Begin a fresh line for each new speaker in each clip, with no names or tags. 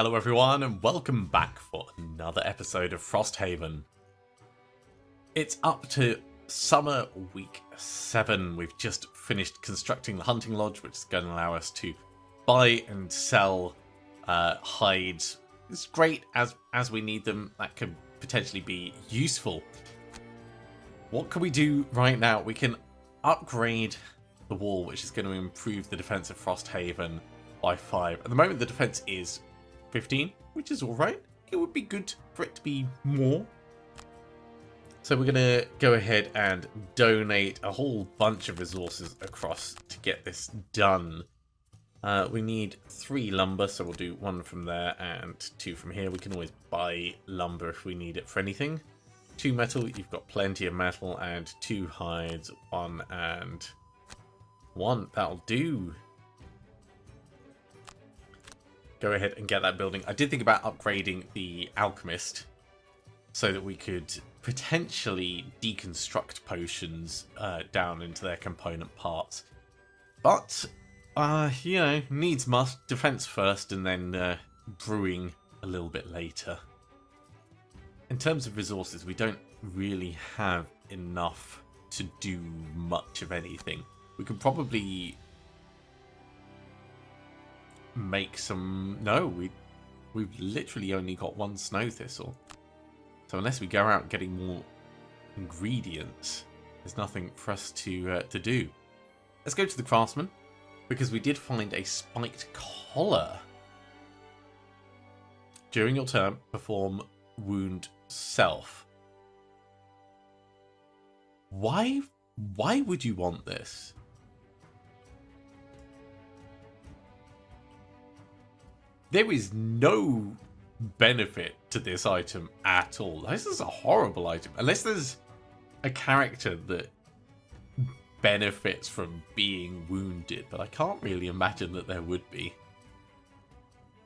Hello everyone and welcome back for another episode of Frosthaven. It's up to summer week 7. We've just finished constructing the hunting lodge, which is going to allow us to buy and sell hides. It's great as we need them. That could potentially be useful. What can we do right now? We can upgrade the wall, which is going to improve the defense of Frosthaven by 5. At the moment the defense is 15, which is alright. It would be good for it to be more. So we're going to go ahead and donate a whole bunch of resources across to get this done. We need 3 lumber, so we'll do 1 from there and 2 from here. We can always buy lumber if we need it for anything. 2 metal, you've got plenty of metal, and 2 hides, 1 and 1. That'll do. Go ahead and get that building. I did think about upgrading the alchemist so that we could potentially deconstruct potions down into their component parts. But, you know, needs must. Defense first and then brewing a little bit later. In terms of resources, we don't really have enough to do much of anything. We could probably make some... No, we've literally only got 1 snow thistle. So unless we go out getting more ingredients, there's nothing for us to do. Let's go to the craftsman, because we did find a spiked collar. During your turn, perform wound self. Why would you want this? There is no benefit to this item at all. This is a horrible item. Unless there's a character that benefits from being wounded. But I can't really imagine that there would be.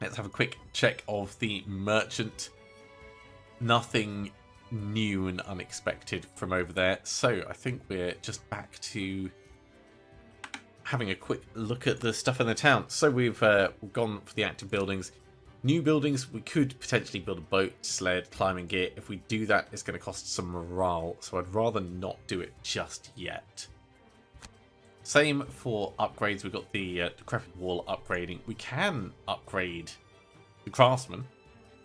Let's have a quick check of the merchant. Nothing new and unexpected from over there. So I think we're just back to having a quick look at the stuff in the town. So we've gone for the active buildings. New buildings, we could potentially build a boat, sled, climbing gear. If we do that, it's going to cost some morale, so I'd rather not do it just yet. Same for upgrades. We've got the decrepit wall upgrading. We can upgrade the craftsman,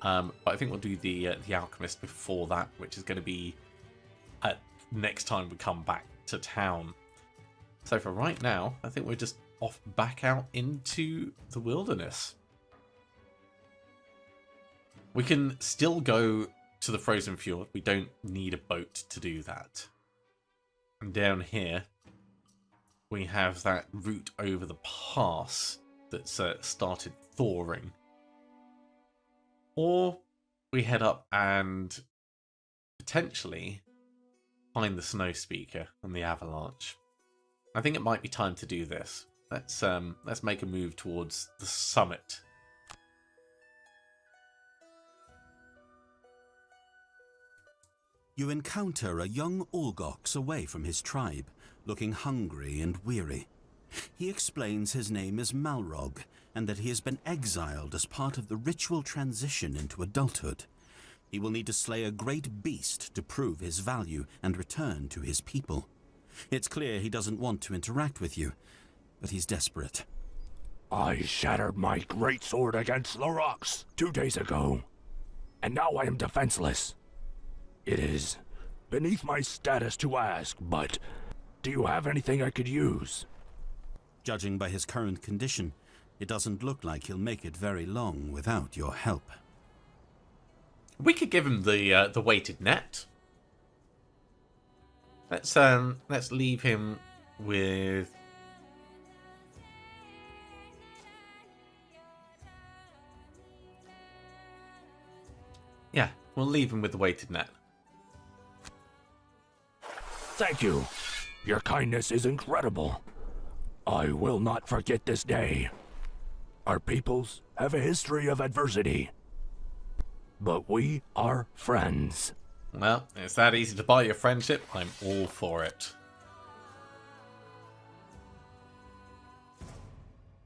but I think we'll do the alchemist before that, which is going to be next time we come back to town. So for right now, I think we're just off back out into the wilderness. We can still go to the frozen fjord. We don't need a boat to do that. And down here, we have that route over the pass that's started thawing. Or we head up and potentially find the snow speaker and the avalanche. I think it might be time to do this. Let's make a move towards the summit.
You encounter a young Algox away from his tribe, looking hungry and weary. He explains his name is Malrog, and that he has been exiled as part of the ritual transition into adulthood. He will need to slay a great beast to prove his value and return to his people. It's clear he doesn't want to interact with you, but he's desperate.
I shattered my great sword against the rocks 2 days ago, and now I am defenseless. It is beneath my status to ask, but do you have anything I could use?
Judging by his current condition, it doesn't look like he'll make it very long without your help.
We could give him the weighted net. Let's leave him with... Yeah, we'll leave him with the weighted net.
Thank you. Your kindness is incredible. I will not forget this day. Our peoples have a history of adversity, but we are friends.
Well, it's that easy to buy your friendship. I'm all for it.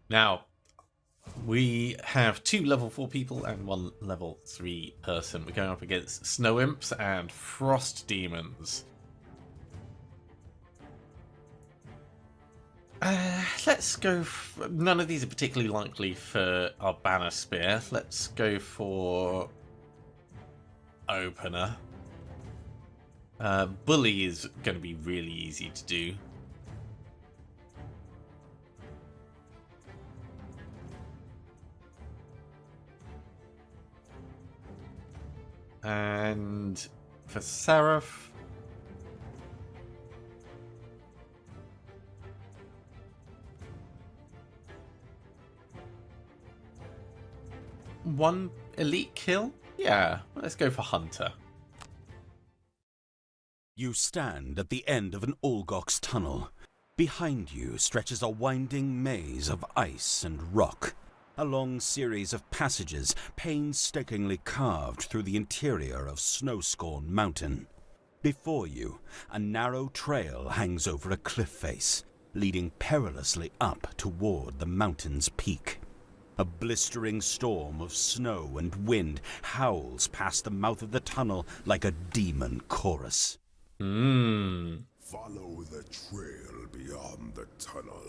Now, We have 2 level 4 people and 1 level 3 person. We're going up against snow imps and frost demons. Let's go. None of these are particularly likely for our banner spear. Let's go for opener. Bully is going to be really easy to do. And for Seraph, one elite kill? Yeah, let's go for Hunter.
You stand at the end of an Algox tunnel. Behind you stretches a winding maze of ice and rock. A long series of passages painstakingly carved through the interior of Snowscorn Mountain. Before you, a narrow trail hangs over a cliff face, leading perilously up toward the mountain's peak. A blistering storm of snow and wind howls past the mouth of the tunnel like a demon chorus.
Follow the trail beyond the tunnel.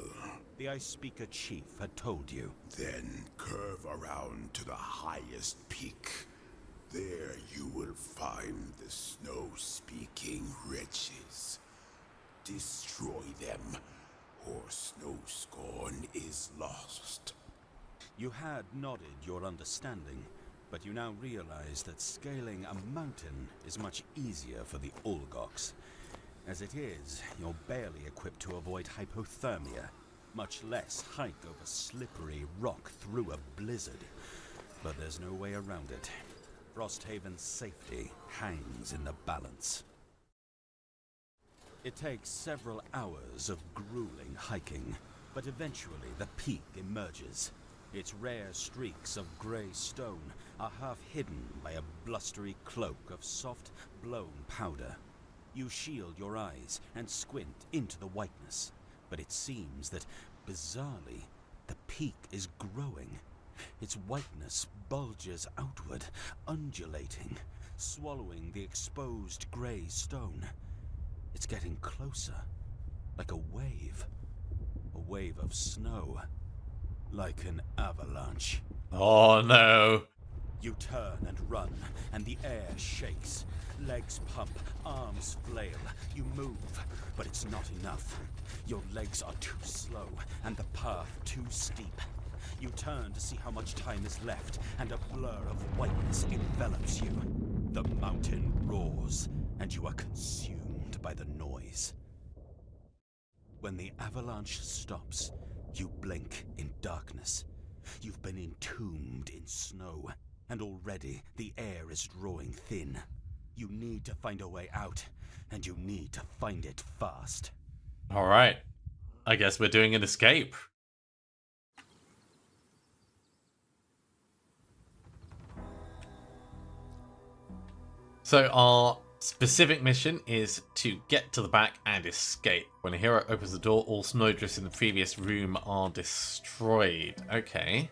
The Ice Speaker chief had told you.
Then curve around to the highest peak. There you will find the snow-speaking wretches. Destroy them, or Snowscorn is lost.
You had nodded your understanding, but you now realize that scaling a mountain is much easier for the Algox. As it is, you're barely equipped to avoid hypothermia, much less hike over slippery rock through a blizzard. But there's no way around it. Frosthaven's safety hangs in the balance. It takes several hours of grueling hiking, but eventually the peak emerges. Its rare streaks of grey stone are half hidden by a blustery cloak of soft, blown powder. You shield your eyes and squint into the whiteness, but it seems that, bizarrely, the peak is growing. Its whiteness bulges outward, undulating, swallowing the exposed grey stone. It's getting closer, like a wave of snow. Like an avalanche.
Oh no.
You turn and run, and the air shakes. Legs pump, arms flail. You move, but it's not enough. Your legs are too slow, and the path too steep. You turn to see how much time is left, and a blur of whiteness envelops you. The mountain roars, and you are consumed by the noise. When the avalanche stops, you blink in darkness. You've been entombed in snow, and already the air is drawing thin. You need to find a way out, and you need to find it fast.
Alright. I guess we're doing an escape. So our specific mission is to get to the back and escape. When a hero opens the door, all snowdrifts in the previous room are destroyed. Okay.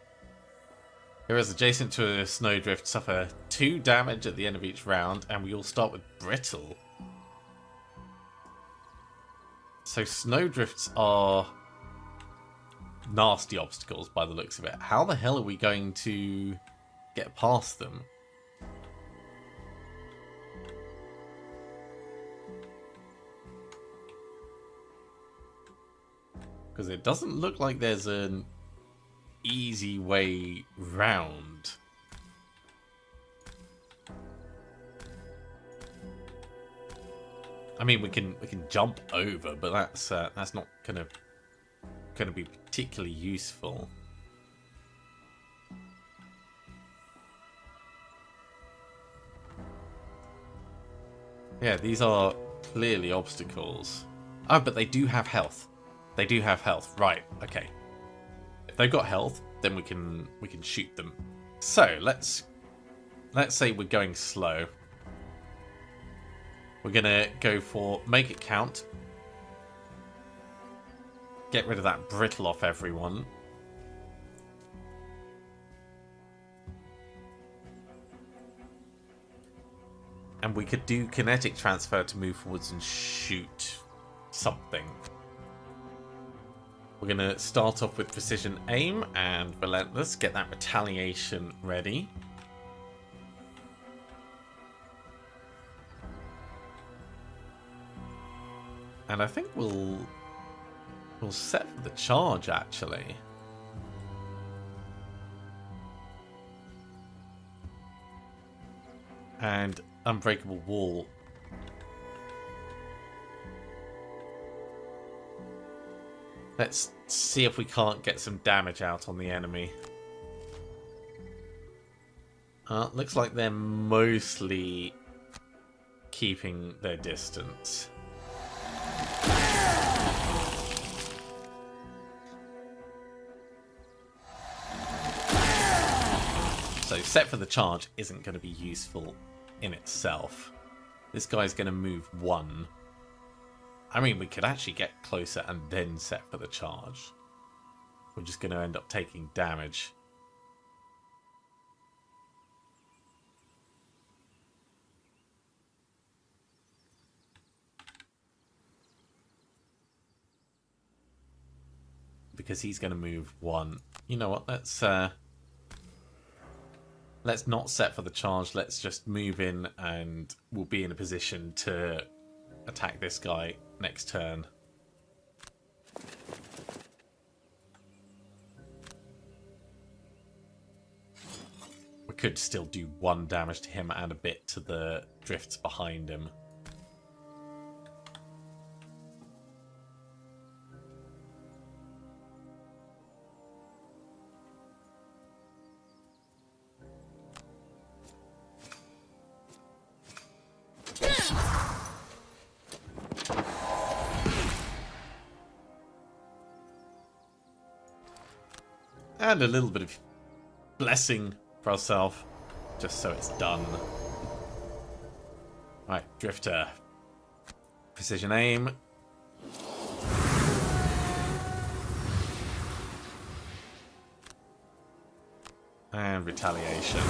Heroes adjacent to a snowdrift suffer 2 damage at the end of each round, and we all start with brittle. So snowdrifts are nasty obstacles by the looks of it. How the hell are we going to get past them? Because it doesn't look like there's an easy way round. I mean, we can jump over, but that's not gonna be particularly useful. Yeah, these are clearly obstacles. Oh, but they do have health. They do have health. Right, okay. If they've got health, then we can shoot them. So, let's say we're going slow. We're going to go for make it count. Get rid of that brittle off everyone. And we could do kinetic transfer to move forwards and shoot something. We're going to start off with precision aim and relentless. Get that retaliation ready. And I think we'll set for the charge, actually. And unbreakable wall. Let's see if we can't get some damage out on the enemy. Looks like they're mostly keeping their distance. So set for the charge isn't going to be useful in itself. This guy's going to move 1. I mean, we could actually get closer and then set for the charge. We're just going to end up taking damage. Because he's going to move 1. You know what? Let's not set for the charge. Let's just move in and we'll be in a position to attack this guy next turn. We could still do 1 damage to him and a bit to the drifts behind him. And a little bit of blessing for ourselves, just so it's done. Right, Drifter. Precision aim. And retaliation.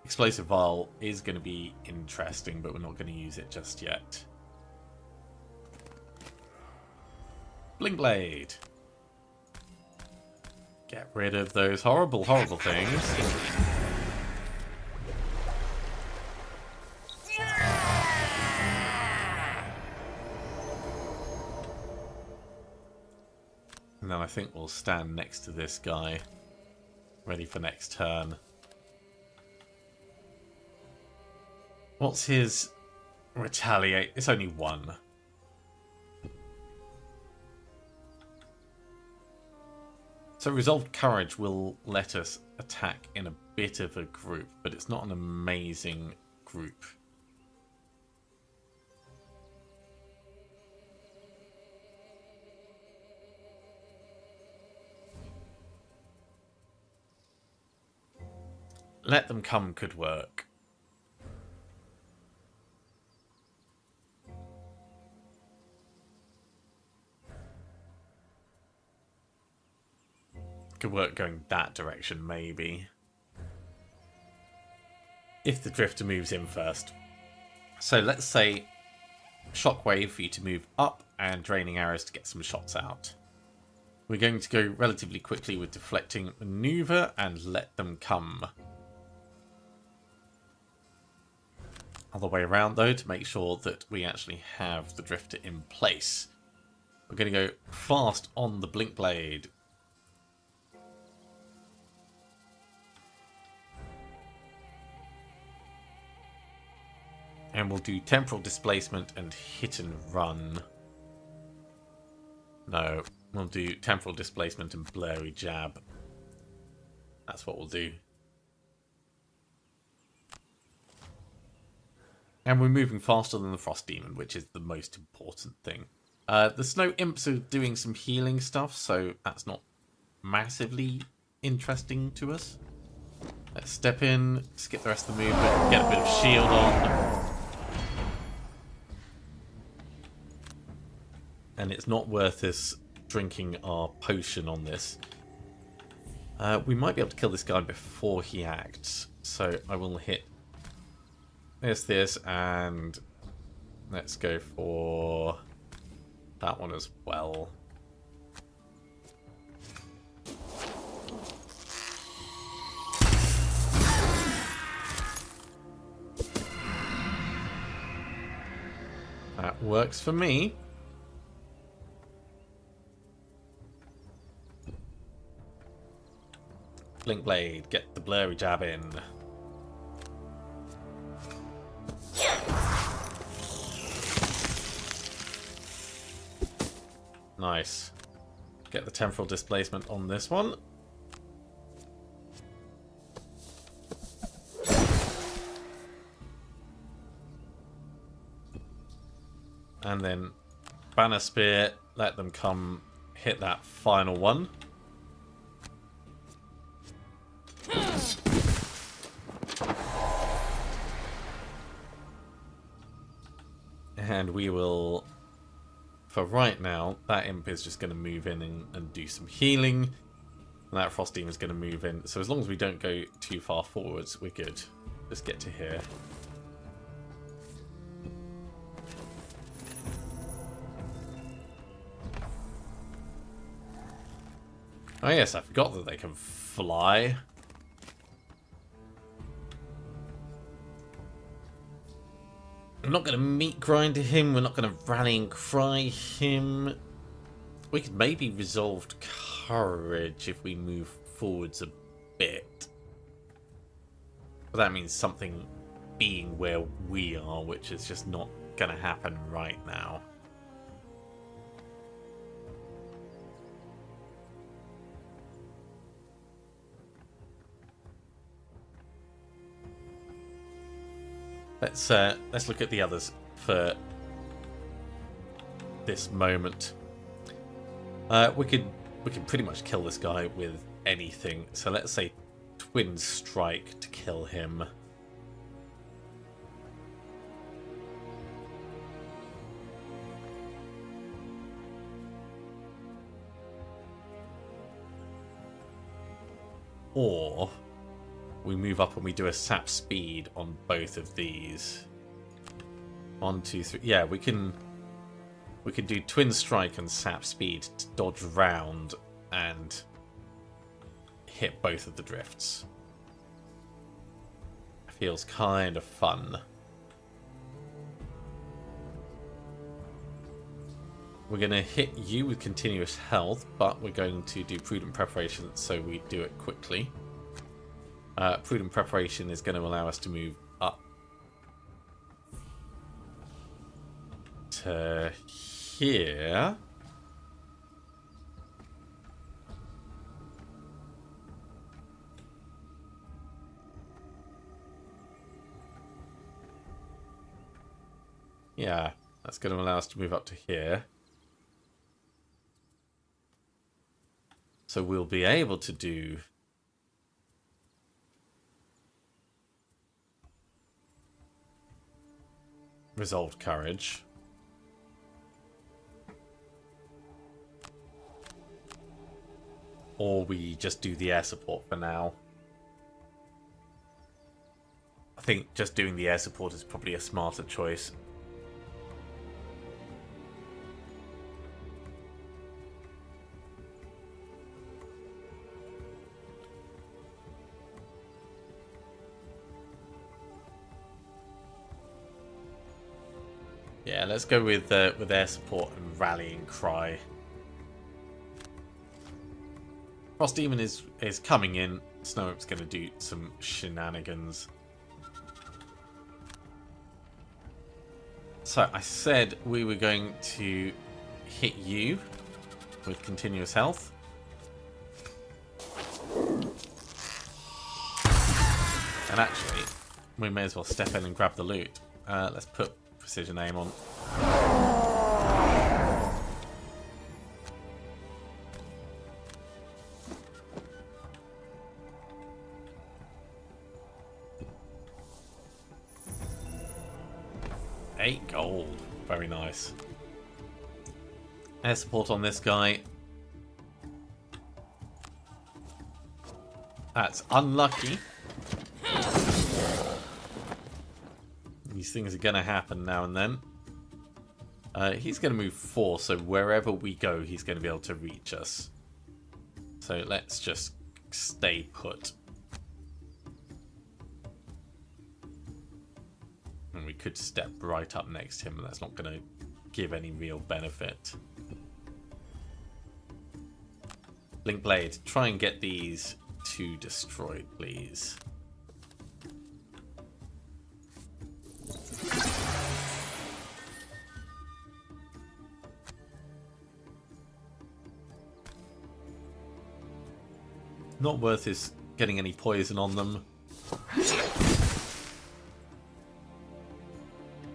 Explosive Vial is going to be interesting, but we're not going to use it just yet. Blink Blade. Get rid of those horrible, horrible things. And then I think we'll stand next to this guy, ready for next turn. What's his retaliate? It's only 1. So Resolved Courage will let us attack in a bit of a group, but it's not an amazing group. Let Them Come could work. Could work going that direction, maybe. If the Drifter moves in first. So let's say Shockwave for you to move up and Draining Arrows to get some shots out. We're going to go relatively quickly with Deflecting Maneuver and Let Them Come. Other way around though, to make sure that we actually have the Drifter in place. We're going to go fast on the Blink Blade. And we'll do Temporal Displacement and Hit and Run. No, we'll do Temporal Displacement and Blurry Jab. That's what we'll do. And we're moving faster than the Frost Demon, which is the most important thing. The Snow Imps are doing some healing stuff, so that's not massively interesting to us. Let's step in, skip the rest of the movement, get a bit of shield on. And it's not worth us drinking our potion on this. We might be able to kill this guy before he acts. So I will hit this, and let's go for that one as well. That works for me. Blink Blade, get the blurry jab in. Nice. Get the temporal displacement on this one. And then Banner Spear, let them come hit that final one. And we will, for right now, that imp is just going to move in and do some healing. And that Frost Demon is going to move in. So as long as we don't go too far forwards, we're good. Just get to here. Oh yes, I forgot that they can fly. I'm not going to meat grind him. We're not going to rallying cry him. We could maybe resolved courage if we move forwards a bit. But that means something being where we are, which is just not going to happen right now. Let's look at the others for this moment. We can pretty much kill this guy with anything. So let's say Twin Strike to kill him. Or we move up and we do a sap speed on both of these. 1, 2, 3. Yeah, we can do Twin Strike and sap speed to dodge round and hit both of the drifts. Feels kind of fun. We're going to hit you with continuous health, but we're going to do Prudent Preparation so we do it quickly. Prudent Preparation is going to allow us to move up to here. Yeah, that's going to allow us to move up to here. So we'll be able to do Resolved Courage. Or we just do the air support for now. I think just doing the air support is probably a smarter choice. Yeah, let's go with air support and rallying cry. Frost Demon is coming in. Snow Imp's going to do some shenanigans. So I said we were going to hit you with continuous health. And actually, we may as well step in and grab the loot. Let's put precision aim on. $8 gold. Very nice. Air support on this guy. That's unlucky. These things are going to happen now and then. He's going to move 4, so wherever we go, he's going to be able to reach us. So let's just stay put. And we could step right up next to him, but that's not going to give any real benefit. Link Blade, try and get these 2 destroyed, please. Not worth is getting any poison on them.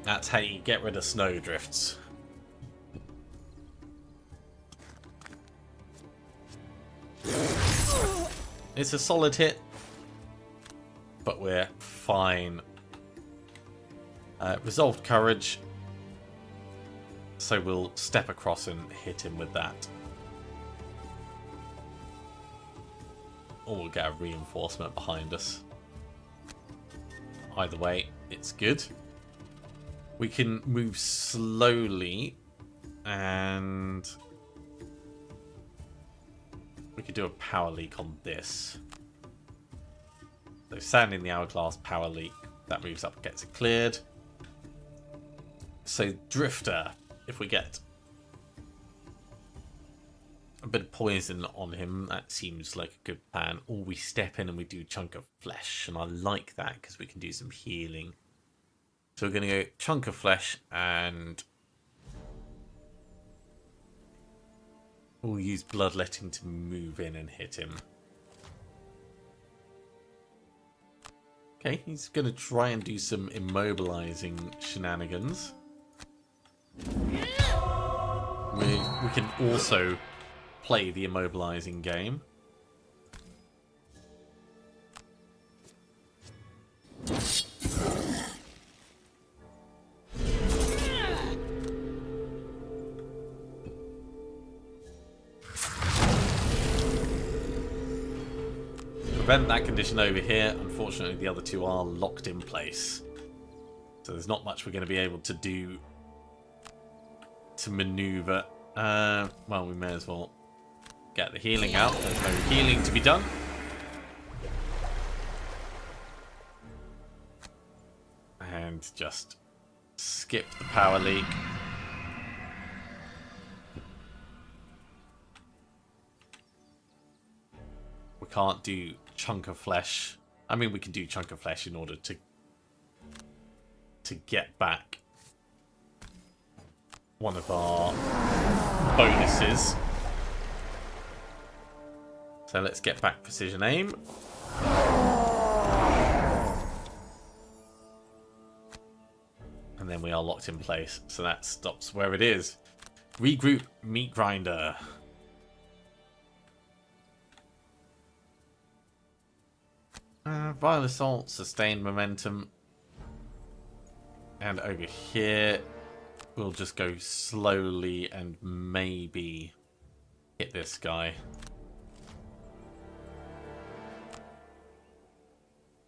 That's how you get rid of snowdrifts. It's a solid hit, but we're fine. Resolved Courage, so we'll step across and hit him with that. Or we'll get a reinforcement behind us. Either way, it's good. We can move slowly, and we could do a power leak on this. So sanding the hourglass, power leak, that moves up, gets it cleared. So Drifter, if we get a bit of poison on him, that seems like a good plan. Or we step in and we do Chunk of Flesh, and I like that because we can do some healing. So we're going to go Chunk of Flesh, and we'll use Bloodletting to move in and hit him. Okay, he's going to try and do some immobilizing shenanigans. We can also play the immobilizing game. Prevent that condition over here. Unfortunately, the other 2 are locked in place. So there's not much we're going to be able to do to maneuver. Well, we may as well get the healing out. There's no healing to be done. And just skip the power leak. We can't do Chunk of Flesh. I mean, we can do Chunk of Flesh in order to get back one of our bonuses. So let's get back Precision Aim. And then we are locked in place, so that stops where it is. Regroup Meat Grinder. Vile Assault, Sustained Momentum. And over here, we'll just go slowly and maybe hit this guy.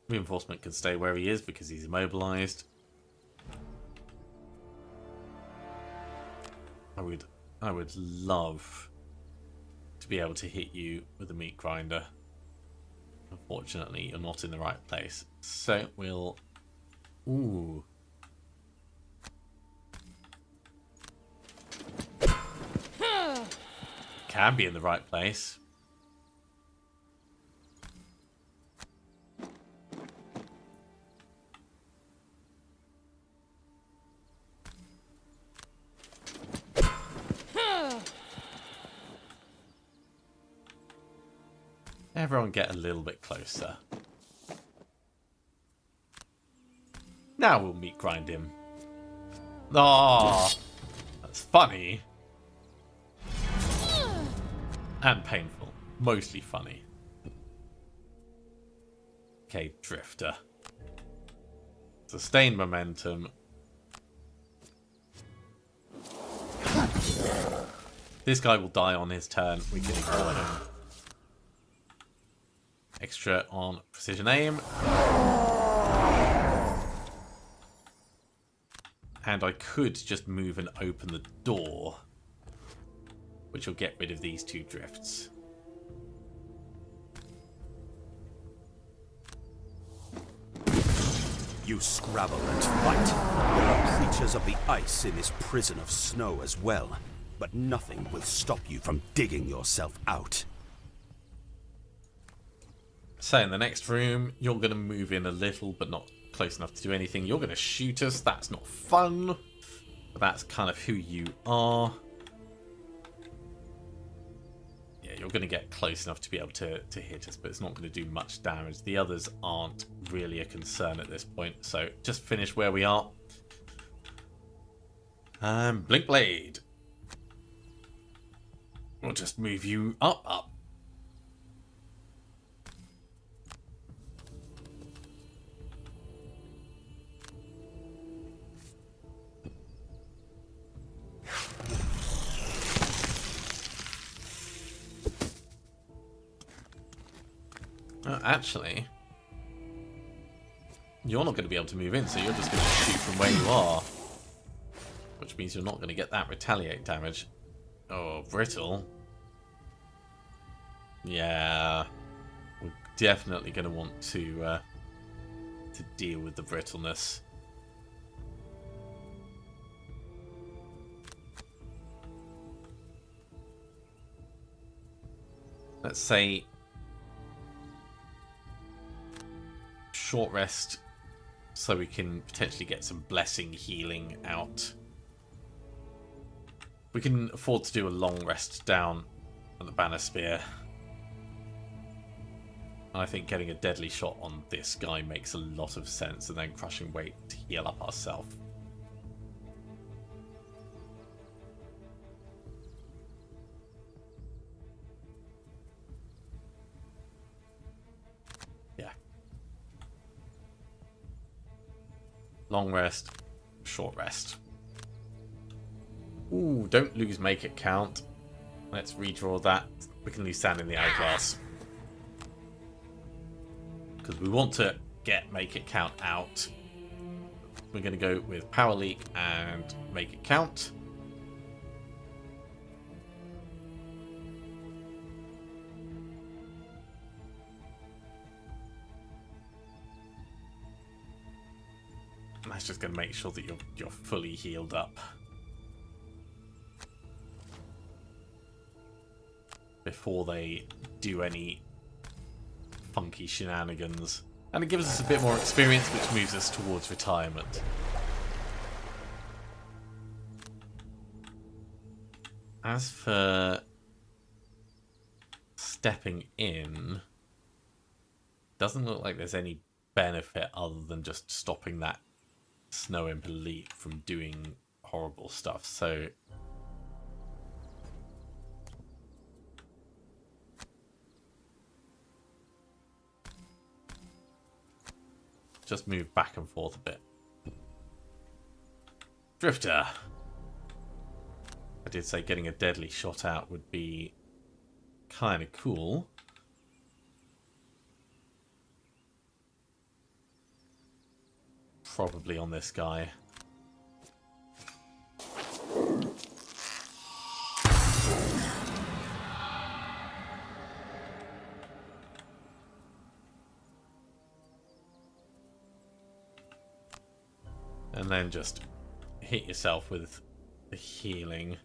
Reinforcement can stay where he is because he's immobilized. I would love to be able to hit you with a meat grinder. Unfortunately, you're not in the right place. So we'll... Ooh. Can be in the right place. Everyone get a little bit closer. Now we'll meat grind him. Oh, that's funny. And painful. Mostly funny. Okay, Drifter. Sustain momentum. This guy will die on his turn. We can ignore him. extra on precision aim. And I could just move and open the door, which will get rid of these 2 drifts.
You scrabble and fight. There are creatures of the ice in this prison of snow as well, but nothing will stop you from digging yourself out.
So in the next room, you're going to move in a little, but not close enough to do anything. You're going to shoot us. That's not fun. But that's kind of who you are. Yeah, you're going to get close enough to be able to hit us, but it's not going to do much damage. The others aren't really a concern at this point. So just finish where we are. Blink Blade. We'll just move you up. Actually, you're not going to be able to move in, so you're just going to shoot from where you are. Which means you're not going to get that retaliate damage. Oh, brittle. Yeah. We're definitely going to want to deal with the brittleness. Let's say short rest so we can potentially get some blessing healing out. We can afford to do a long rest down on the banner spear. I think getting a deadly shot on this guy makes a lot of sense, and then crushing weight to heal up ourselves. Long rest, short rest. Ooh, don't lose make it count. Let's redraw that. We can lose sand in the hourglass. Because we want to get make it count out. We're going to go with power leak and make it count. That's just going to make sure that you're fully healed up before they do any funky shenanigans. And it gives us a bit more experience, which moves us towards retirement. As for stepping in, doesn't look like there's any benefit other than just stopping that Snow Imp Elite from doing horrible stuff. So just move back and forth a bit. Drifter. I did say getting a deadly shot out would be kind of cool. Probably on this guy. And then just hit yourself with the healing.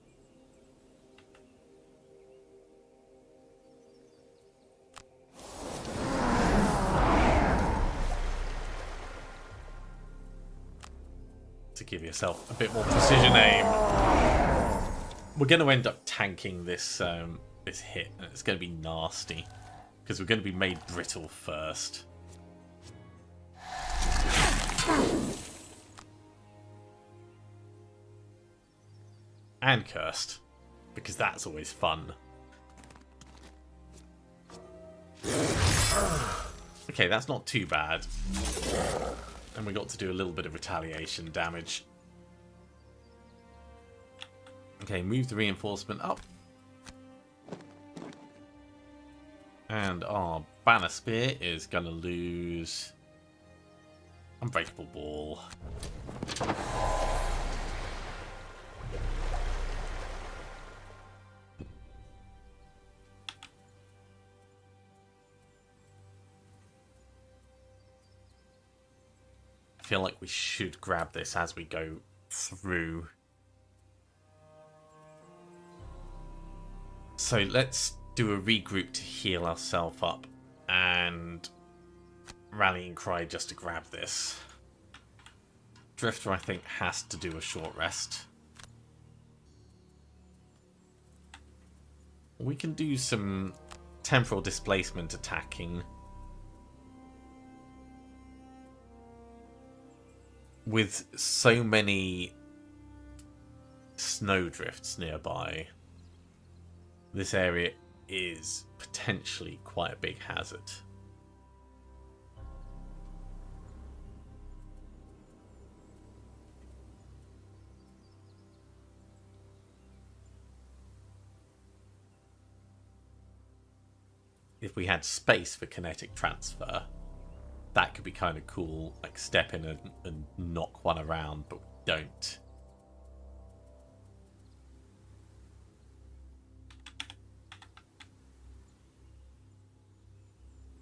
To give yourself a bit more precision aim. We're going to end up tanking this this hit, and it's going to be nasty because we're going to be made brittle first. And cursed, because that's always fun. Okay, that's not too bad. And we got to do a little bit of retaliation damage. Okay, move the reinforcement up. And our Banner Spear is going to lose Unbreakable Wall. I feel like we should grab this as we go through. So let's do a regroup to heal ourselves up and Rallying Cry just to grab this. Drifter, I think, has to do a short rest. We can do some temporal displacement attacking. With so many snowdrifts nearby, this area is potentially quite a big hazard. If we had space for kinetic transfer, that could be kind of cool, like step in and knock one around, but we don't.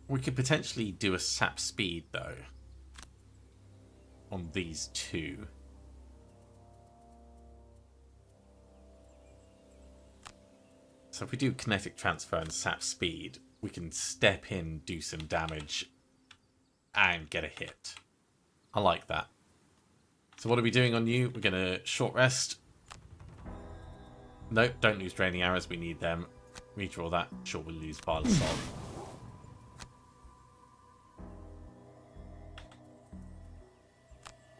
We could potentially do a sap speed, though, on these two. So if we do kinetic transfer and sap speed, we can step in, do some damage, and get a hit. I like that. So what are we doing on you? We're going to short rest. Nope, don't lose draining arrows. We need them. Redraw that. Sure, we'll lose Vile Assault.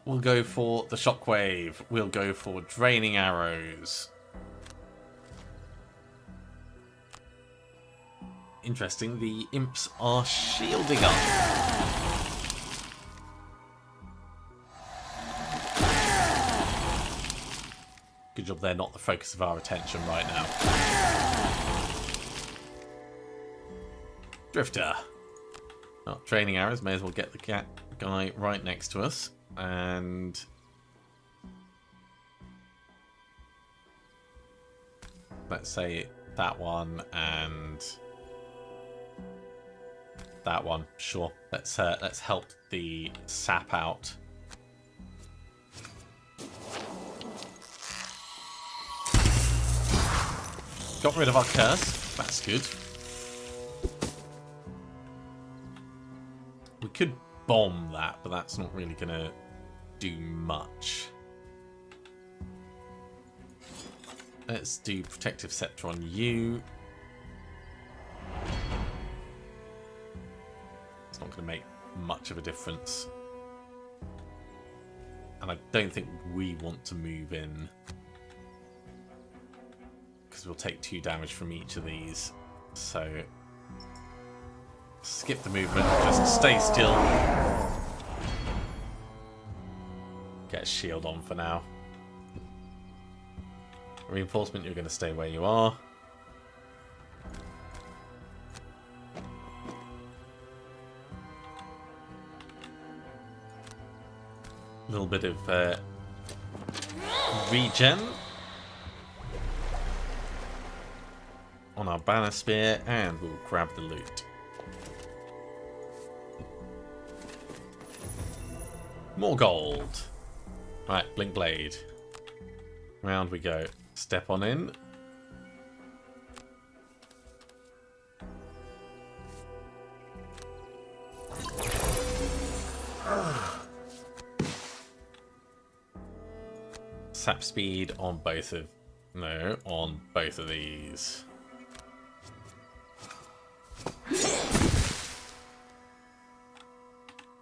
We'll go for the Shockwave. We'll go for draining arrows. Interesting, the imps are shielding us. Good job they're not the focus of our attention right now. Drifter. Oh, training arrows, may as well get the guy right next to us. And let's say that one and that one. Sure. Let's help the sap out. Got rid of our curse. That's good. We could bomb that, but that's not really going to do much. Let's do Protective Scepter on you. It's not going to make much of a difference. And I don't think we want to move in, because we'll take 2 damage from each of these. So skip the movement, just stay still. Get a shield on for now. Reinforcement, you're going to stay where you are. A little bit of regen on our banner spear, and we'll grab the loot. More gold. Right, Blink Blade. Round we go. Step on in. Sap speed on both of... No, on both of these.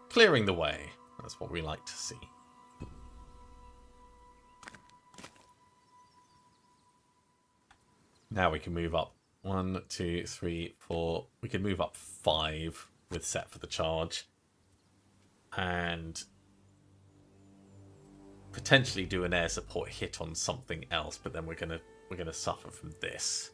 Clearing the way. That's what we like to see. Now we can move up 1, 2, 3, 4. We can move up 5 with set for the charge, and potentially do an air support hit on something else. But then we're gonna suffer from this.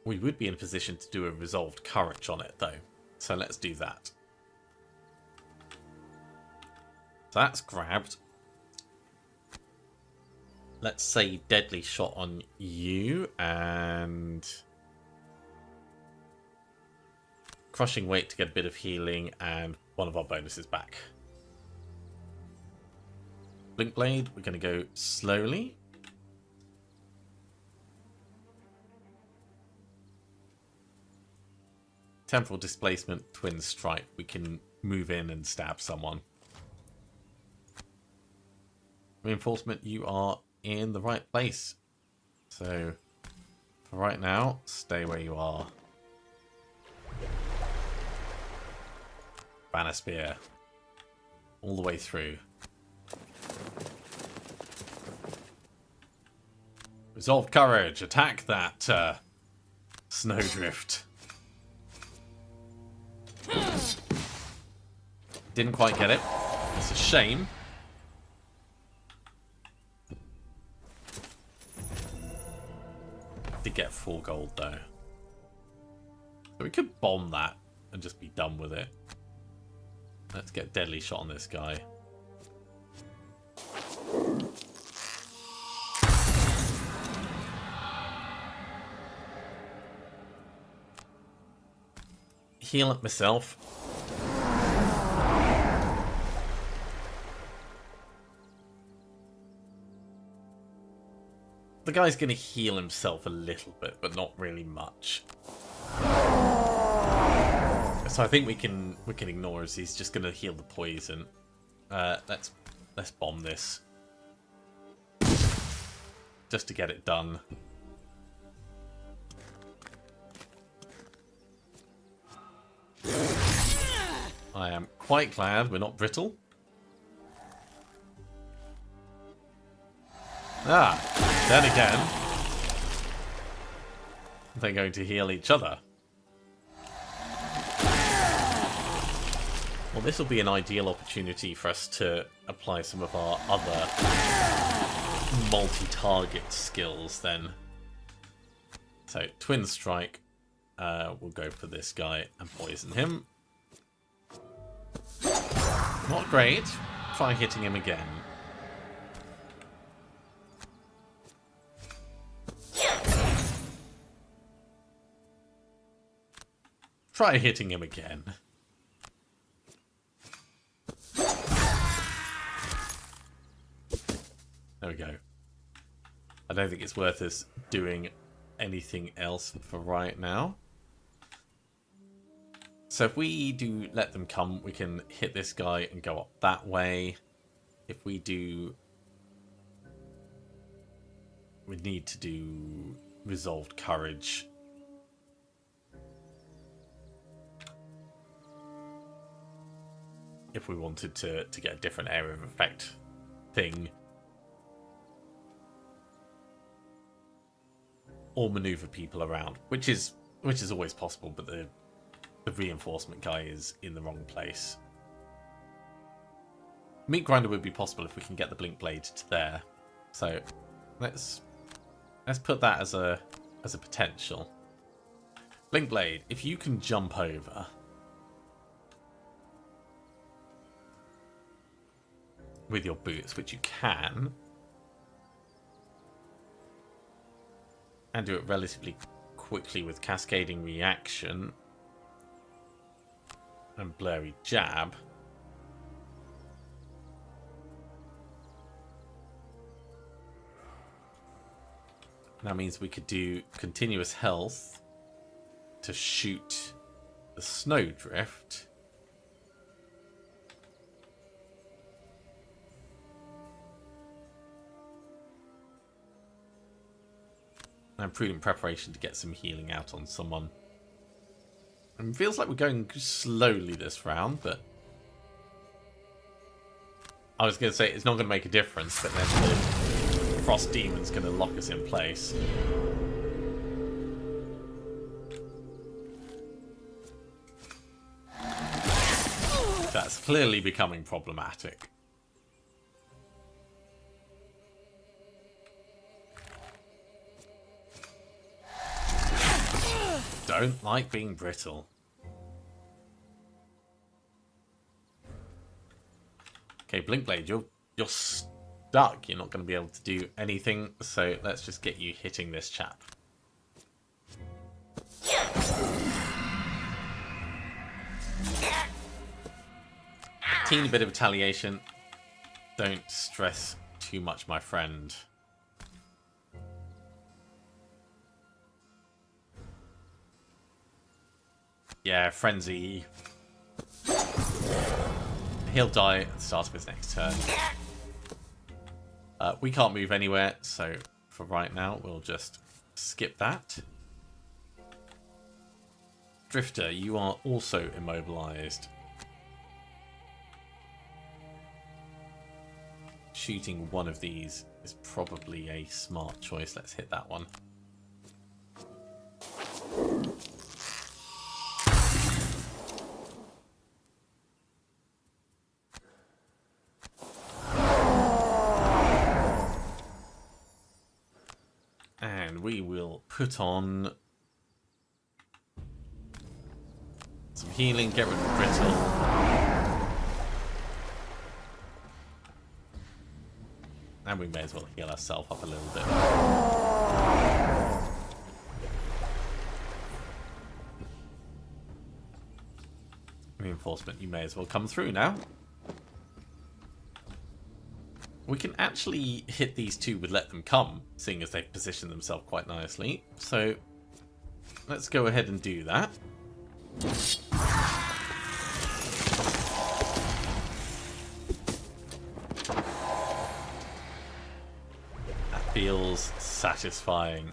We would be in a position to do a resolved courage on it, though. So let's do that. So that's grabbed. Let's say deadly shot on you and crushing weight to get a bit of healing and one of our bonuses back. Blink blade, we're going to go slowly. Temporal displacement, twin strike. We can move in and stab someone. Reinforcement, you are in the right place. So, for right now, stay where you are. Banner Spear. All the way through. Resolved Courage. Attack that snowdrift. Didn't quite get it. It's a shame. Did get 4 gold though. So we could bomb that and just be done with it. Let's get deadly shot on this guy. Heal up myself. The guy's going to heal himself a little bit, but not really much. So I think we can ignore as he's just going to heal the poison. Let's bomb this. Just to get it done. I am quite glad we're not brittle. Then again, they're going to heal each other. Well, this will be an ideal opportunity for us to apply some of our other multi-target skills then. So, Twin Strike. We'll go for this guy and poison him. Not great. Try hitting him again. Try hitting him again. There we go. I don't think it's worth us doing anything else for right now. So if we do let them come, we can hit this guy and go up that way. If we do... we need to do Resolved Courage. If we wanted to get a different area of effect thing. Or maneuver people around, which is always possible, but the reinforcement guy is in the wrong place. Meat Grinder would be possible if we can get the Blink Blade to there. So let's put that as a potential. Blink Blade, if you can jump over with your boots, which you can, and do it relatively quickly with Cascading Reaction and Blurry Jab. That means we could do Continuous Health to shoot the Snowdrift. And Prudent Preparation to get some healing out on someone. It feels like we're going slowly this round, but I was going to say it's not going to make a difference, but then the Frost Demon's going to lock us in place. That's clearly becoming problematic. don't like being brittle. Okay, Blinkblade, you're stuck. You're not going to be able to do anything, so let's just get you hitting this chap. Teeny bit of retaliation. Don't stress too much, my friend. Yeah, Frenzy. He'll die at the start of his next turn. We can't move anywhere, so for right now, we'll just skip that. Drifter, you are also immobilized. Shooting one of these is probably a smart choice. Let's hit that one. And we will put on some healing, get rid of brittle. And we may as well heal ourselves up a little bit. Reinforcement, you may as well come through now. We can actually hit these two with Let Them Come, seeing as they've positioned themselves quite nicely. So let's go ahead and do that. That feels satisfying.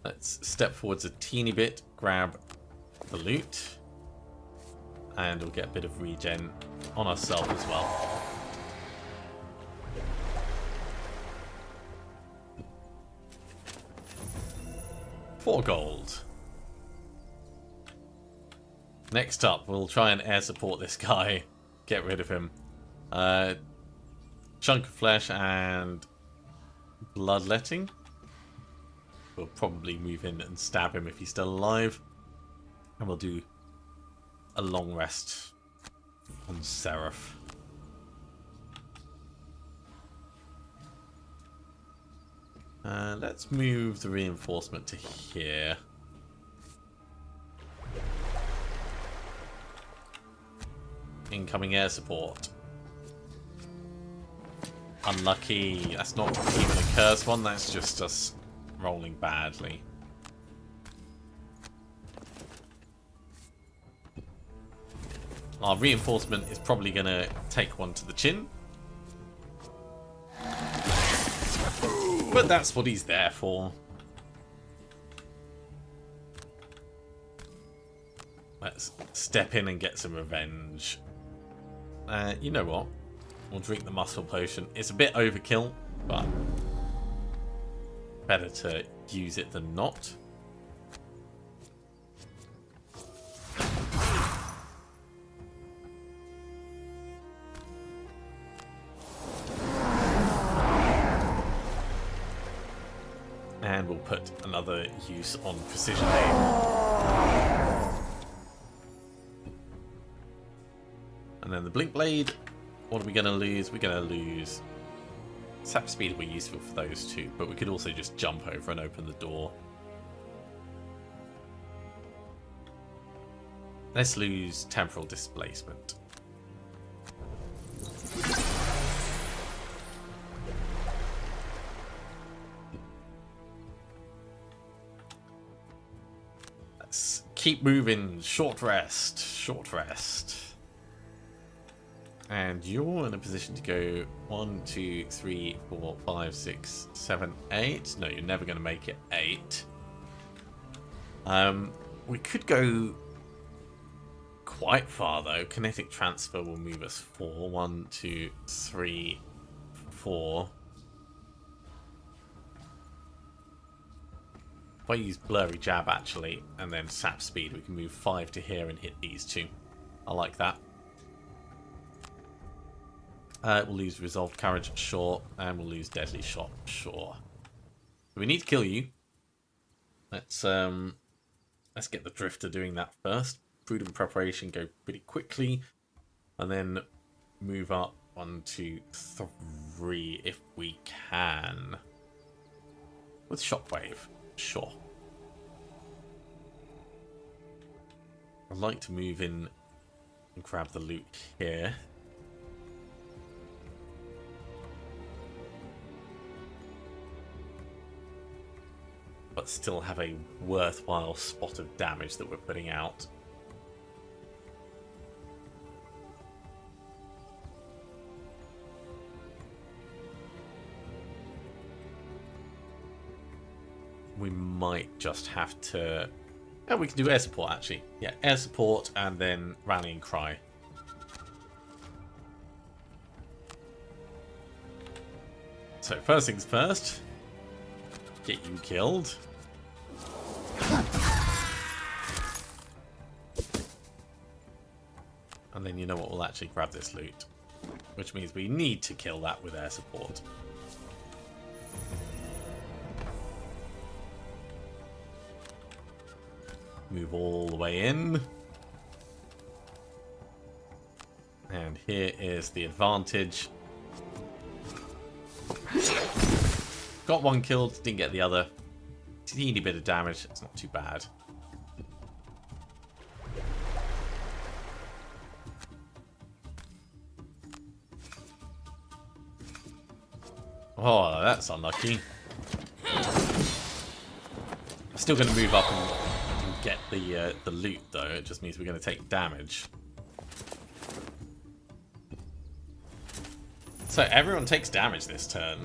Let's step forwards a teeny bit, grab the loot, and we'll get a bit of regen on ourselves as well. 4 gold. Next up, we'll try and air support this guy. Get rid of him. Chunk of flesh and bloodletting. We'll probably move in and stab him if he's still alive. And we'll do a long rest on Seraph. Let's move the reinforcement to here. Incoming air support. Unlucky. That's not even a cursed one, that's just us rolling badly. Our reinforcement is probably going to take one to the chin. But that's what he's there for. Let's step in and get some revenge. You know what? We'll drink the muscle potion. It's a bit overkill, but better to use it than not. And we'll put another use on precision aim. And then the blink blade. What are we going to lose? We're going to lose sap speed will be useful for those two, but we could also just jump over and open the door. Let's lose temporal displacement. Let's keep moving. Short rest. Short rest. And you're in a position to go 1, 2, 3, 4, 5, 6, 7, 8. No, you're never going to make it 8. We could go quite far though. Kinetic transfer will move us 4. 1, 2, 3, 4. If I use blurry jab actually, and then sap speed, we can move 5 to here and hit these two. I like that. We'll lose Resolved Courage, sure. And we'll lose Deadly Shot, sure. We need to kill you. Let's let's get the drifter doing that first. Food and preparation go pretty quickly. And then move up 1, 2, 3 if we can. With shockwave, sure. I'd like to move in and grab the loot here. But still have a worthwhile spot of damage that we're putting out. We might just have to... Oh, we can do air support, actually. Yeah, air support and then rallying cry. So, first things first. Get you killed. And then you know what, we'll actually grab this loot. Which means we need to kill that with air support. Move all the way in. And here is the advantage. Got one killed, didn't get the other. Teeny bit of damage, it's not too bad. Oh, that's unlucky. Still going to move up and get the loot though. It just means we're going to take damage. So everyone takes damage this turn.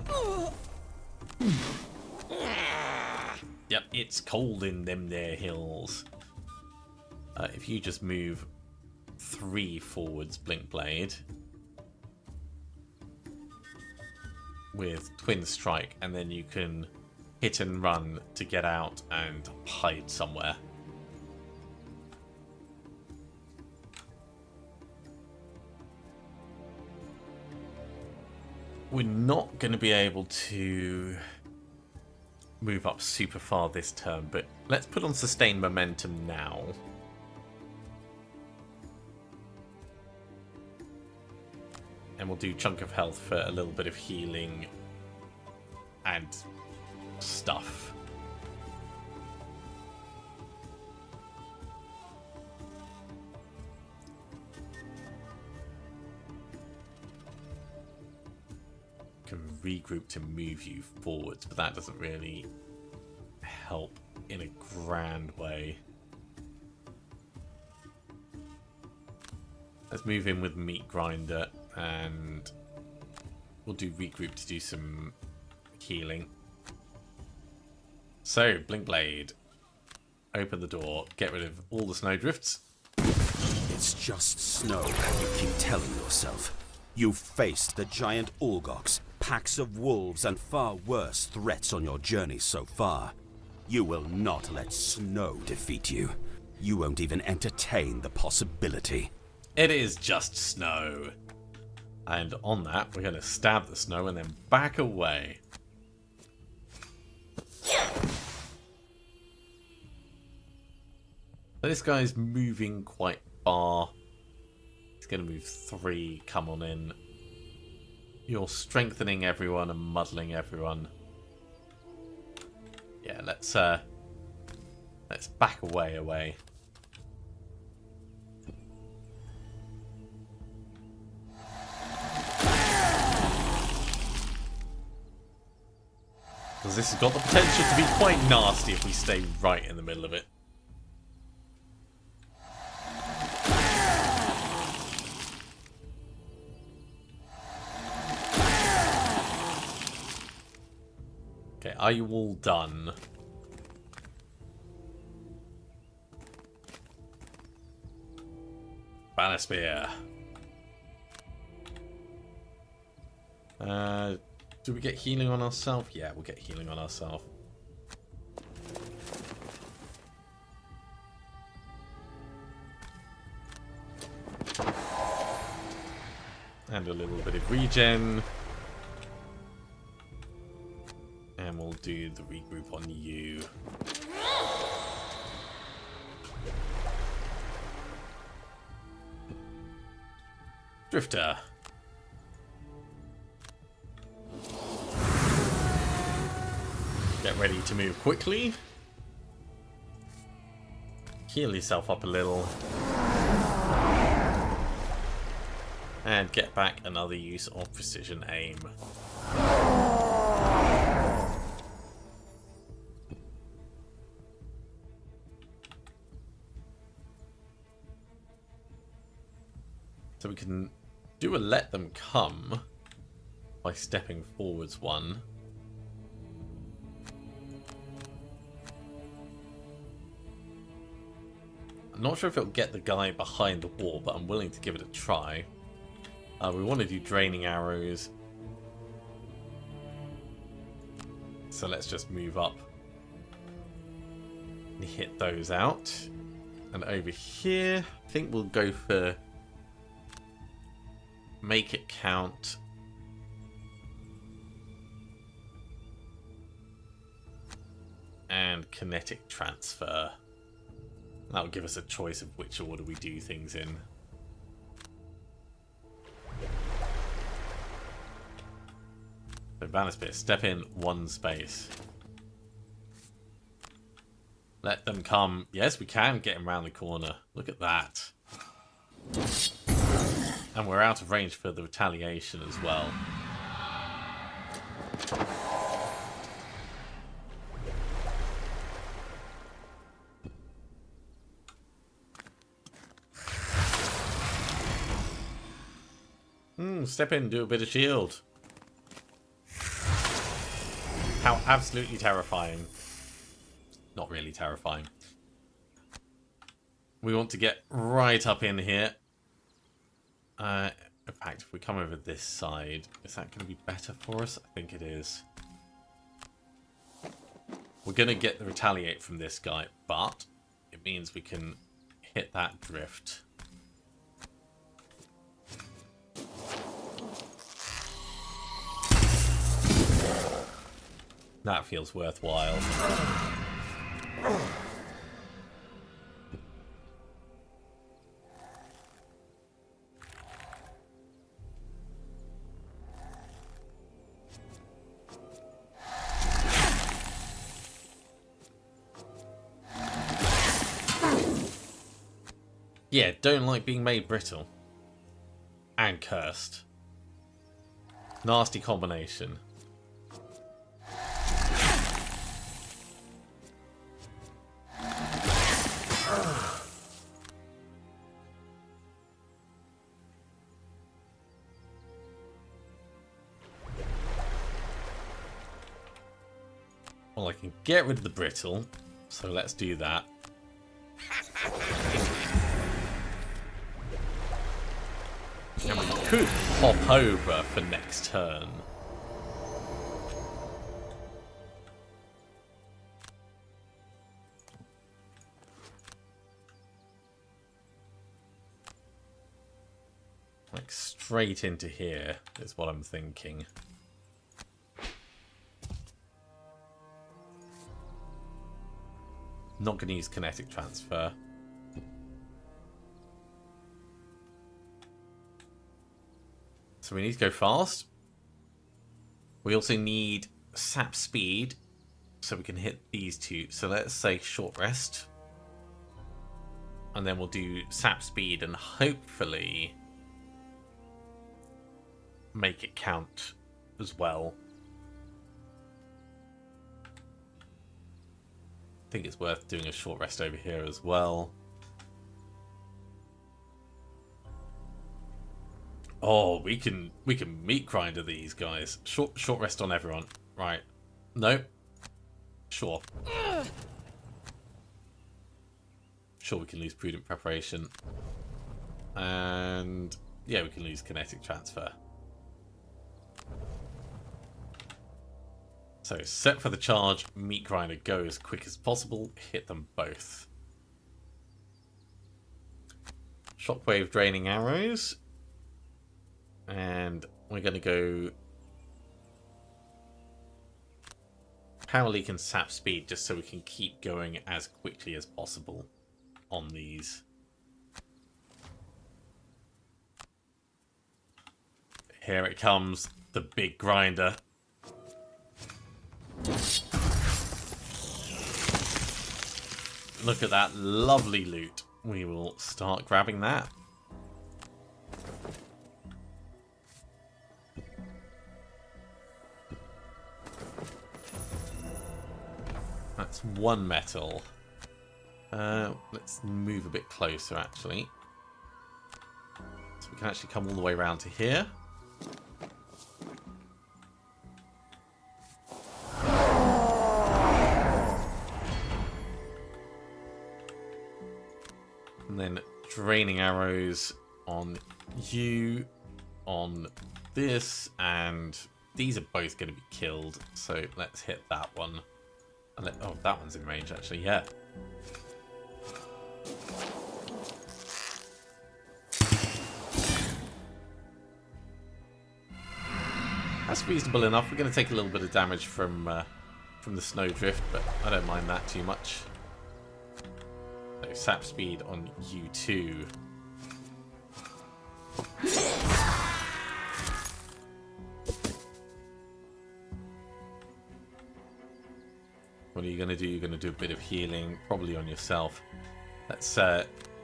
Yep, it's cold in them there hills. If you just move 3 forwards, Blink Blade, with Twin Strike, and then you can hit and run to get out and hide somewhere. We're not going to be able to move up super far this turn, but let's put on Sustained Momentum now. And we'll do Chunk of Health for a little bit of healing and stuff. Can regroup to move you forwards, but that doesn't really help in a grand way. Let's move in with Meat Grinder and we'll do regroup to do some healing. So, Blink Blade, open the door, get rid of all the snowdrifts.
It's just snow, you keep telling yourself. You've faced the giant Algox, packs of wolves, and far worse threats on your journey so far. You will not let snow defeat you. You won't even entertain the possibility.
It is just snow. And on that, we're going to stab the snow and then back away. This guy's moving quite far. He's going to move 3. Come on in. You're strengthening everyone and muddling everyone. Yeah, let's back away. Because this has got the potential to be quite nasty if we stay right in the middle of it. Okay, are you all done? Banner Spear. Do we get healing on ourselves? Yeah, we'll get healing on ourselves. And a little bit of regen. And we'll do the regroup on you. Drifter. Get ready to move quickly. Heal yourself up a little. And get back another use of precision aim. So we can do a let them come by stepping forwards one. I'm not sure if it'll get the guy behind the wall, but I'm willing to give it a try. We want to do draining arrows. So let's just move up and hit those out. And over here, I think we'll go for make it count. And kinetic transfer. That'll give us a choice of which order we do things in. So Vanisphere, step in one space. Let them come. Yes, we can get him around the corner. Look at that. And we're out of range for the retaliation as well. Step in, do a bit of shield. How absolutely terrifying. Not really terrifying. We want to get right up in here. In fact, if we come over this side, is that going to be better for us? I think it is. We're going to get the retaliate from this guy, but it means we can hit that drift. That feels worthwhile. Yeah, don't like being made brittle. And cursed. Nasty combination. Well, I can get rid of the brittle, so let's do that. And we could hop over for next turn. Like straight into here is what I'm thinking. Not going to use kinetic transfer. So we need to go fast. We also need sap speed so we can hit these two. So let's say short rest. And then we'll do sap speed and hopefully make it count as well. I think it's worth doing a short rest over here as well. Oh, we can meat grinder these guys. Short rest on everyone. Right. No. Sure. Sure, we can lose prudent preparation. And yeah, we can lose kinetic transfer. So set for the charge, meat grinder, go as quick as possible, hit them both. Shockwave draining arrows. And we're going to go power leak and sap speed just so we can keep going as quickly as possible on these. Here it comes, the big grinder. Look at that lovely loot. We will start grabbing that. That's one metal. Let's move a bit closer, actually. So we can actually come all the way around to here. And then draining arrows on you, on this, and these are both going to be killed. So let's hit that one. And oh, that one's in range, actually, yeah. That's reasonable enough. We're going to take a little bit of damage from the snowdrift, but I don't mind that too much. So sap speed on U2. What are you going to do? You're going to do a bit of healing, probably on yourself. Let's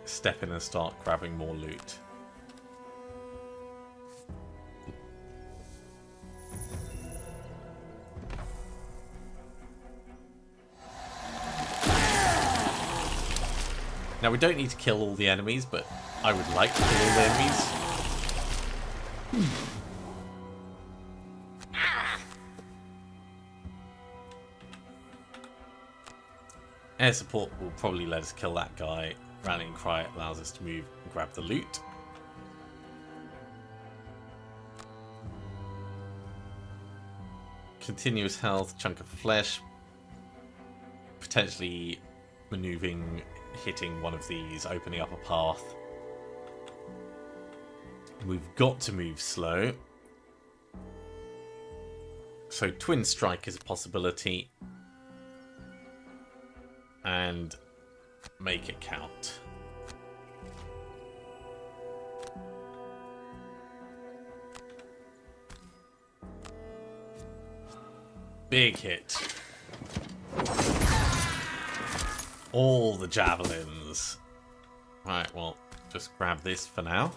step in and start grabbing more loot. Now, we don't need to kill all the enemies, but I would like to kill all the enemies. Air support will probably let us kill that guy. Rallying cry allows us to move and grab the loot. Continuous health, chunk of flesh. Potentially maneuvering, hitting one of these, opening up a path. We've got to move slow. So twin strike is a possibility. And make it count. Big hit. All the javelins. Right, well, just grab this for now.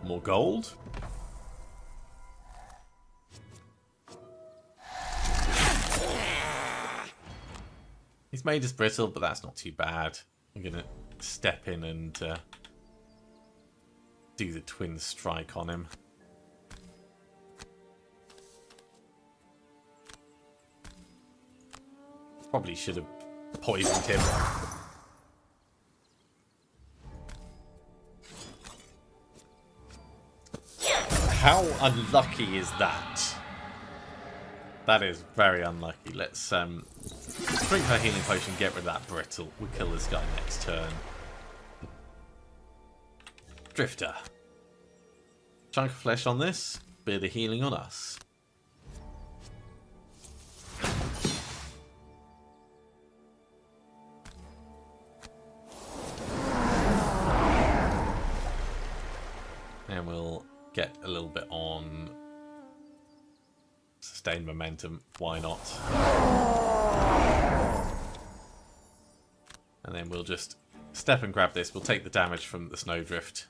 More gold. He's made us brittle, but that's not too bad. I'm going to step in and do the twin strike on him. Probably should have poisoned him. How unlucky is that? That is very unlucky. Let's drink our healing potion, get rid of that brittle. We'll kill this guy next turn. Drifter. Chunk of flesh on this, bit of healing on us. And we'll get a little bit on sustained momentum, why not? And then we'll just step and grab this. We'll take the damage from the snowdrift.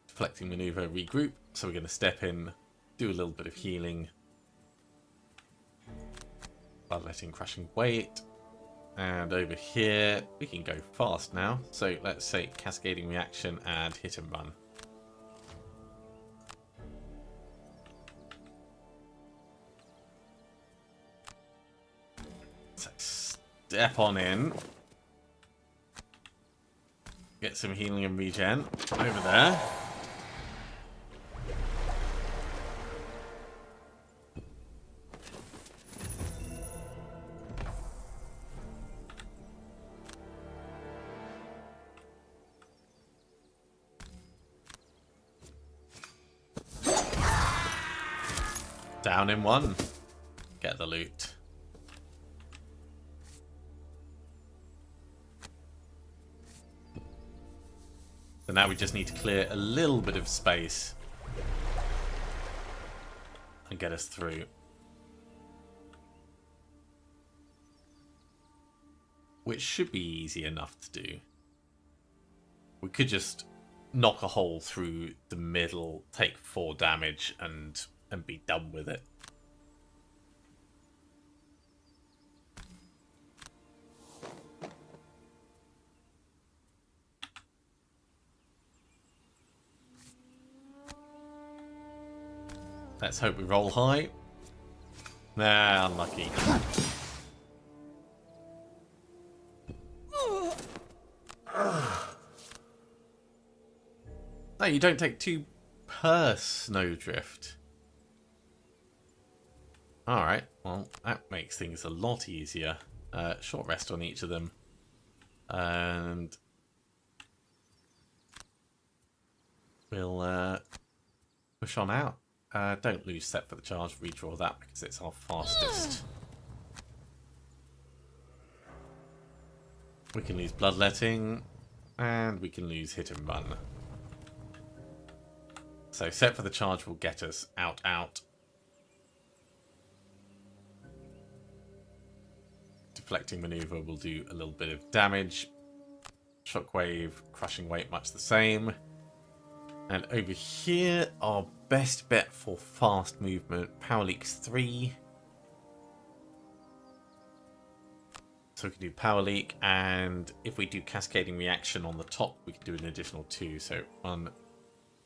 Deflecting maneuver, regroup. So we're going to step in, do a little bit of healing. Bloodletting, crushing weight. And over here, we can go fast now. So let's say cascading reaction and hit and run. So step on in. Get some healing and regen over there. Down in one. Get the loot. So now we just need to clear a little bit of space and get us through. Which should be easy enough to do. We could just knock a hole through the middle, take 4 damage, and be done with it. Let's hope we roll high. Nah, unlucky. No, you don't take 2 per snowdrift. Alright, well, that makes things a lot easier. Short rest on each of them. And we'll push on out. Don't lose set for the charge, redraw that because it's our fastest. We can lose bloodletting, and we can lose hit and run. So set for the charge will get us out. Deflecting maneuver will do a little bit of damage. Shockwave, crushing weight, much the same. And over here, our best bet for fast movement, Power Leaks 3. So we can do Power Leak, and if we do Cascading Reaction on the top, we can do an additional 2. So 1,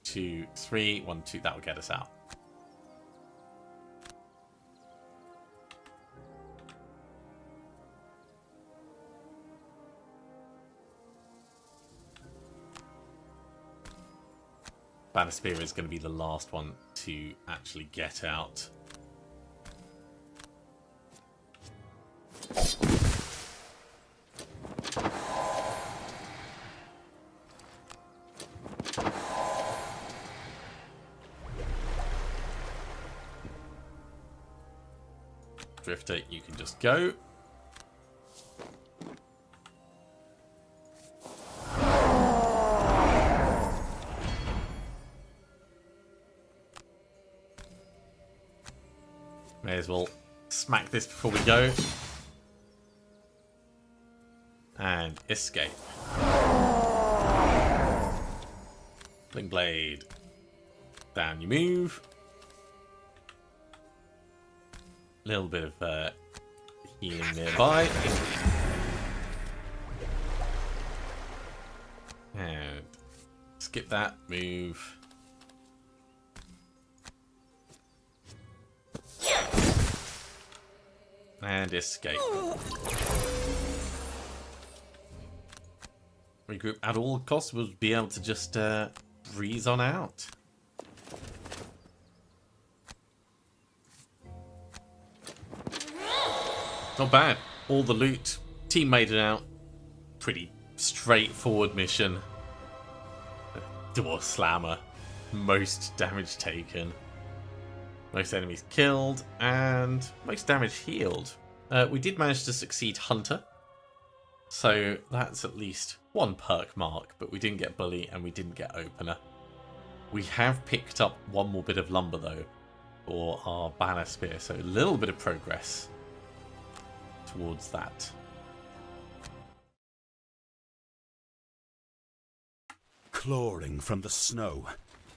2, 3, 1, 2, that will get us out. Banner Spear is going to be the last one to actually get out. Drifter, you can just go. May as well smack this before we go. And escape. Fling Blade. Down you move. Little bit of healing nearby. And skip that, move. And escape. Regroup at all costs. We'll be able to just breeze on out. Not bad. All the loot. Team made it out. Pretty straightforward mission. Door slammer. Most damage taken. Most enemies killed, and most damage healed. We did manage to succeed Hunter, so that's at least 1 perk mark, but we didn't get Bully and we didn't get Opener. We have picked up 1 more bit of lumber though, for our Banner Spear, so a little bit of progress towards that.
Clawing from the snow,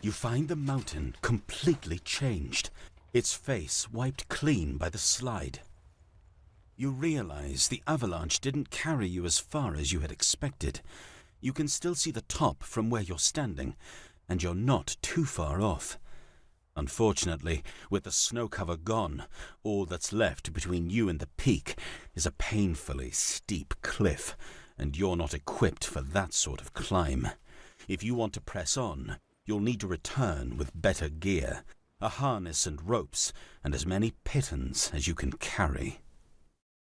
you find the mountain completely changed, its face wiped clean by the slide. You realize the avalanche didn't carry you as far as you had expected. You can still see the top from where you're standing, and you're not too far off. Unfortunately, with the snow cover gone, all that's left between you and the peak is a painfully steep cliff, and you're not equipped for that sort of climb. If you want to press on, you'll need to return with better gear, a harness and ropes, and as many pitons as you can carry.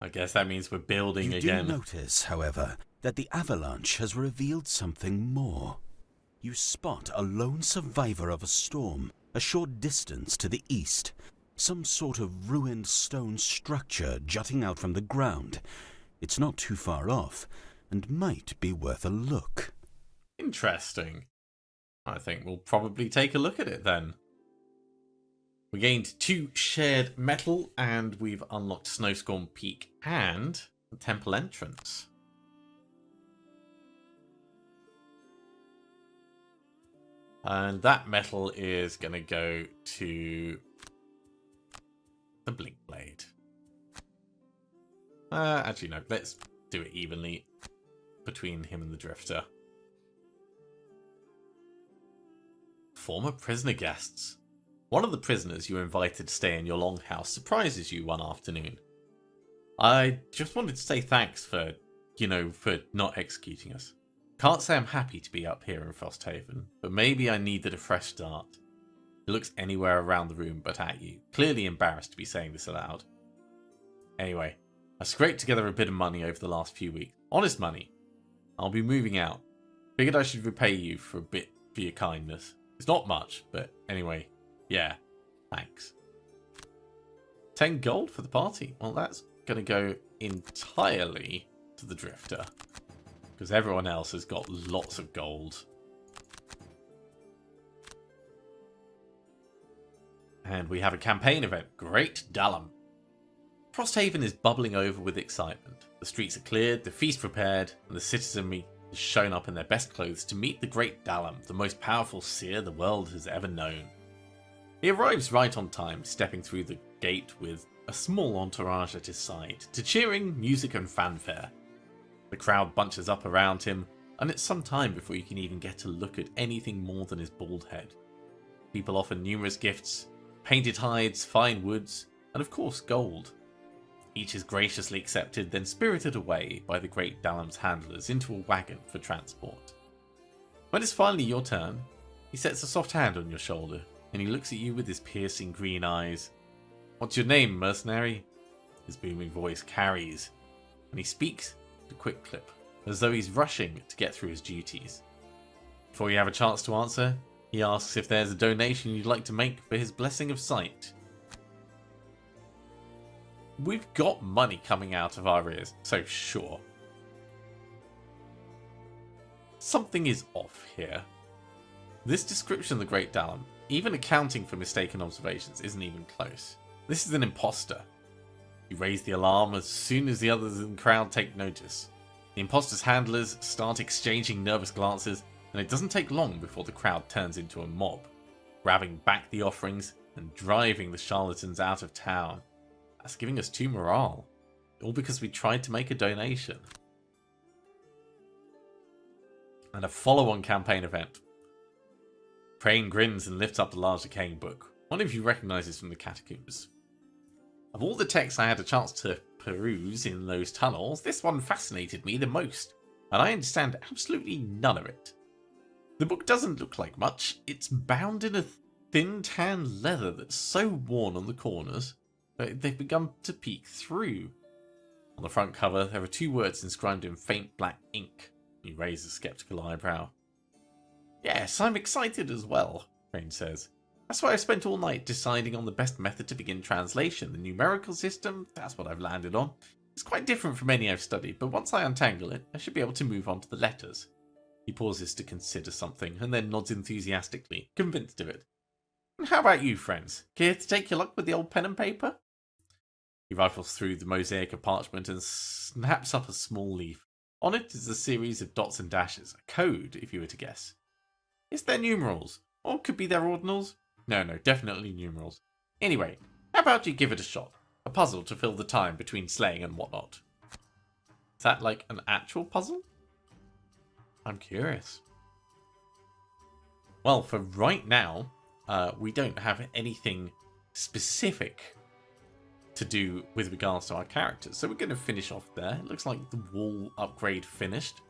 I guess that means we're building again.
You do notice, however, that the avalanche has revealed something more. You spot a lone survivor of a storm, a short distance to the east. Some sort of ruined stone structure jutting out from the ground. It's not too far off, and might be worth a look.
Interesting. I think we'll probably take a look at it then. We gained 2 shared metal, and we've unlocked Snowstorm Peak and the temple entrance. And that metal is going to go to the Blink Blade. Actually, no. Let's do it evenly between him and the Drifter. Former prisoner guests. One of the prisoners you invited to stay in your longhouse surprises you one afternoon. I just wanted to say thanks for, for not executing us. Can't say I'm happy to be up here in Frosthaven, but maybe I needed a fresh start. He looks anywhere around the room but at you, clearly embarrassed to be saying this aloud. Anyway, I scraped together a bit of money over the last few weeks. Honest money. I'll be moving out. Figured I should repay you for a bit for your kindness. It's not much, but anyway, yeah, thanks. 10 gold for the party. Well, that's going to go entirely to the Drifter, because everyone else has got lots of gold. And we have a campaign event. Great Dallum. Frosthaven is bubbling over with excitement. The streets are cleared, the feast prepared, and the citizenry has shown up in their best clothes to meet the Great Dallum, the most powerful seer the world has ever known. He arrives right on time, stepping through the gate with a small entourage at his side, to cheering, music and fanfare. The crowd bunches up around him, and it's some time before you can even get to look at anything more than his bald head. People offer numerous gifts, painted hides, fine woods, and of course gold. Each is graciously accepted, then spirited away by the Great Dallum's handlers into a wagon for transport. When it's finally your turn, he sets a soft hand on your shoulder, and he looks at you with his piercing green eyes. "What's your name, mercenary?" His booming voice carries, and he speaks at a quick clip, as though he's rushing to get through his duties. Before you have a chance to answer, he asks if there's a donation you'd like to make for his blessing of sight. We've got money coming out of our ears, so sure. Something is off here. This description of the Great Dallum, even accounting for mistaken observations, isn't even close. This is an imposter. You raise the alarm as soon as the others in the crowd take notice. The imposter's handlers start exchanging nervous glances, and it doesn't take long before the crowd turns into a mob, grabbing back the offerings and driving the charlatans out of town. That's giving us 2 morale, all because we tried to make a donation. And a follow-on campaign event. Crane grins and lifts up the large decaying book. One of you recognises from the catacombs. Of all the texts I had a chance to peruse in those tunnels, this one fascinated me the most, and I understand absolutely none of it. The book doesn't look like much. It's bound in a thin tan leather that's so worn on the corners that they've begun to peek through. On the front cover, there are 2 words inscribed in faint black ink. He raises a skeptical eyebrow. "Yes, I'm excited as well," Crane says. "That's why I spent all night deciding on the best method to begin translation. The numerical system, that's what I've landed on. It's quite different from any I've studied, but once I untangle it, I should be able to move on to the letters." He pauses to consider something, and then nods enthusiastically, convinced of it. "And how about you, friends? Care to take your luck with the old pen and paper?" He rifles through the mosaic of parchment and snaps up a small leaf. On it is a series of dots and dashes, a code, if you were to guess. Is there numerals? Or could be their ordinals? No, definitely numerals. Anyway, how about you give it a shot? A puzzle to fill the time between slaying and whatnot. Is that like an actual puzzle? I'm curious. Well, for right now, we don't have anything specific to do with regards to our characters, so we're going to finish off there. It looks like the wall upgrade finished,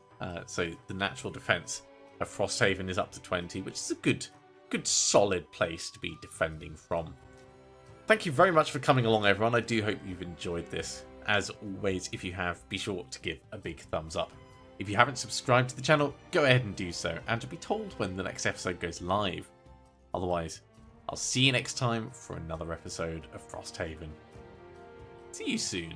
so the natural defense of Frosthaven is up to 20, which is a good solid place to be defending from. Thank you very much for coming along, everyone. I do hope you've enjoyed this. As always, if you have, be sure to give a big thumbs up. If you haven't subscribed to the channel, go ahead and do so, and to be told when the next episode goes live. Otherwise, I'll see you next time for another episode of Frosthaven. See you soon.